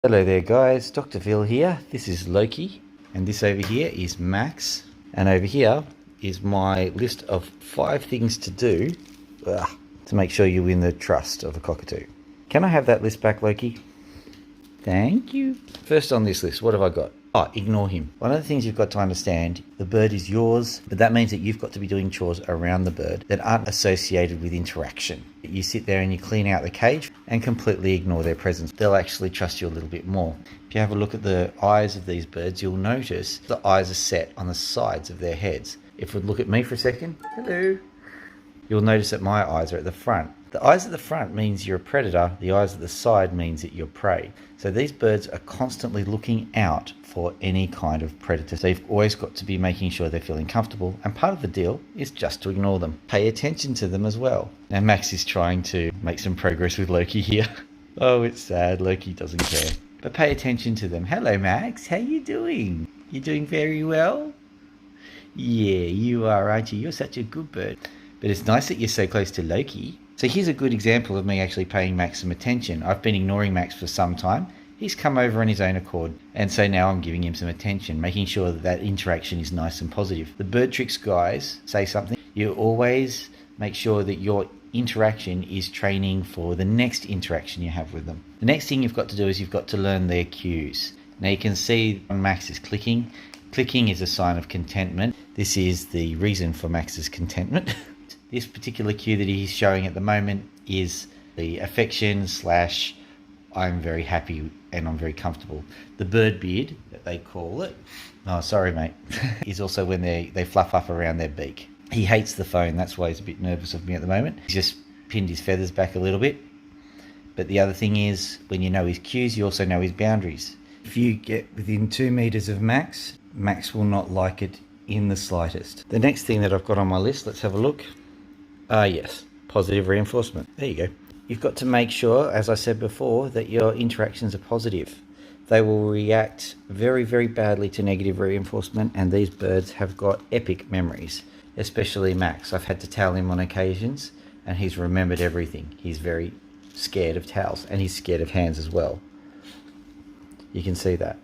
Hello there guys, Dr. Phil here. This is Loki, and this over here is Max, and over here is my list of 5 things to do to make sure you win the trust of a cockatoo. Can I have that list back, Loki? Thank you. First on this list, what have I got? Oh, ignore him. One of the things you've got to understand, the bird is yours, but that means that you've got to be doing chores around the bird that aren't associated with interaction. You sit there and you clean out the cage and completely ignore their presence. They'll actually trust you a little bit more. If you have a look at the eyes of these birds, you'll notice the eyes are set on the sides of their heads. If we look at me for a second, hello, you'll notice that my eyes are at the front. The eyes at the front means you're a predator, the eyes at the side means that you're prey. So these birds are constantly looking out for any kind of predator. So you've always got to be making sure they're feeling comfortable, and part of the deal is just to ignore them. Pay attention to them as well. Now Max is trying to make some progress with Loki here. Oh, it's sad, Loki doesn't care. But pay attention to them. Hello Max, how you doing? You doing very well? Yeah, you are, aren't you? You're such a good bird. But it's nice that you're so close to Loki. So here's a good example of me actually paying Max some attention. I've been ignoring Max for some time. He's come over on his own accord, and so now I'm giving him some attention, making sure that that interaction is nice and positive. The bird tricks guys say something. You always make sure that your interaction is training for the next interaction you have with them. The next thing you've got to do is you've got to learn their cues. Now you can see Max is clicking. Clicking is a sign of contentment. This is the reason for Max's contentment. This particular cue that he's showing at the moment is the affection / I'm very happy and I'm very comfortable. The bird beard, that they call it, oh sorry mate, is also when they fluff up around their beak. He hates the phone, that's why he's a bit nervous of me at the moment. He's just pinned his feathers back a little bit. But the other thing is, when you know his cues, you also know his boundaries. If you get within 2 meters of Max, Max will not like it in the slightest. The next thing that I've got on my list, let's have a look. Yes, positive reinforcement. There you go. You've got to make sure, as I said before, that your interactions are positive. They will react very, very badly to negative reinforcement, and these birds have got epic memories, especially Max. I've had to towel him on occasions, and he's remembered everything. He's very scared of towels, and he's scared of hands as well. You can see that.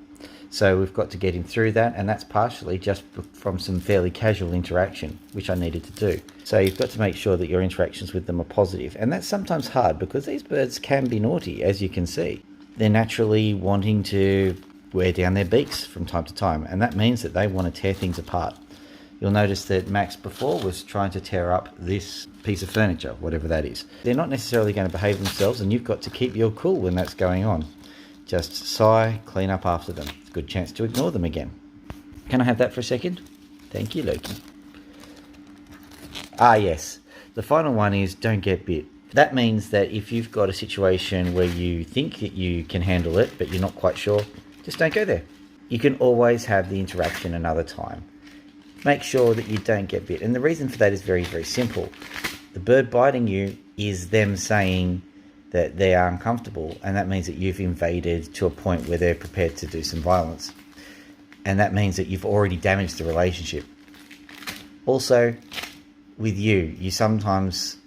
So we've got to get him through that, and that's partially just from some fairly casual interaction, which I needed to do. So you've got to make sure that your interactions with them are positive, and that's sometimes hard because these birds can be naughty, as you can see. They're naturally wanting to wear down their beaks from time to time, and that means that they want to tear things apart. You'll notice that Max before was trying to tear up this piece of furniture, whatever that is. They're not necessarily going to behave themselves, and you've got to keep your cool when that's going on. Just sigh, clean up after them. It's a good chance to ignore them again. Can I have that for a second? Thank you, Loki. Yes. The final one is don't get bit. That means that if you've got a situation where you think that you can handle it, but you're not quite sure, just don't go there. You can always have the interaction another time. Make sure that you don't get bit. And the reason for that is very, very simple. The bird biting you is them saying that they are uncomfortable, and that means that you've invaded to a point where they're prepared to do some violence, and that means that you've already damaged the relationship. Also, with you sometimes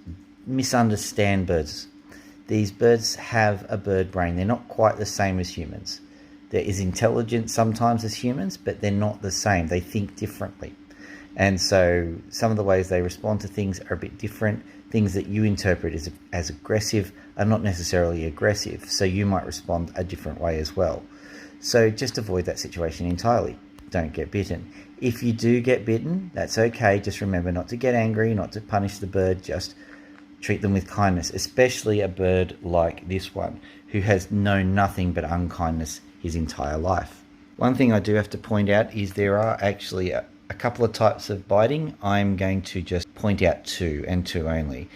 misunderstand birds. These birds have a bird brain. They're not quite the same as humans. They're as intelligent sometimes as humans, but they're not the same. They think differently, and so some of the ways they respond to things are a bit different. Things that you interpret as aggressive are not necessarily aggressive, so you might respond a different way as well. So just avoid that situation entirely. Don't get bitten. If you do get bitten, that's okay. Just remember not to get angry, not to punish the bird, just treat them with kindness, especially a bird like this one, who has known nothing but unkindness his entire life. One thing I do have to point out is there are actually a couple of types of biting. I'm going to just point out 2 and 2 only.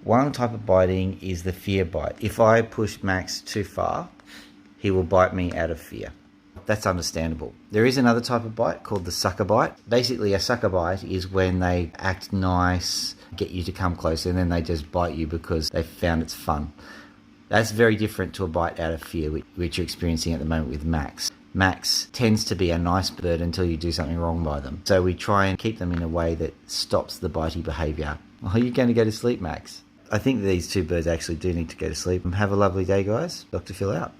One type of biting is the fear bite. If I push Max too far, he will bite me out of fear. That's understandable. There is another type of bite called the sucker bite. Basically, a sucker bite is when they act nice, get you to come close, and then they just bite you because they found it's fun. That's very different to a bite out of fear, which you're experiencing at the moment with Max. Max tends to be a nice bird until you do something wrong by them. So we try and keep them in a way that stops the bitey behaviour. Are you going to go to sleep, Max? I think these 2 birds actually do need to go to sleep. Have a lovely day, guys. Dr. Phil out.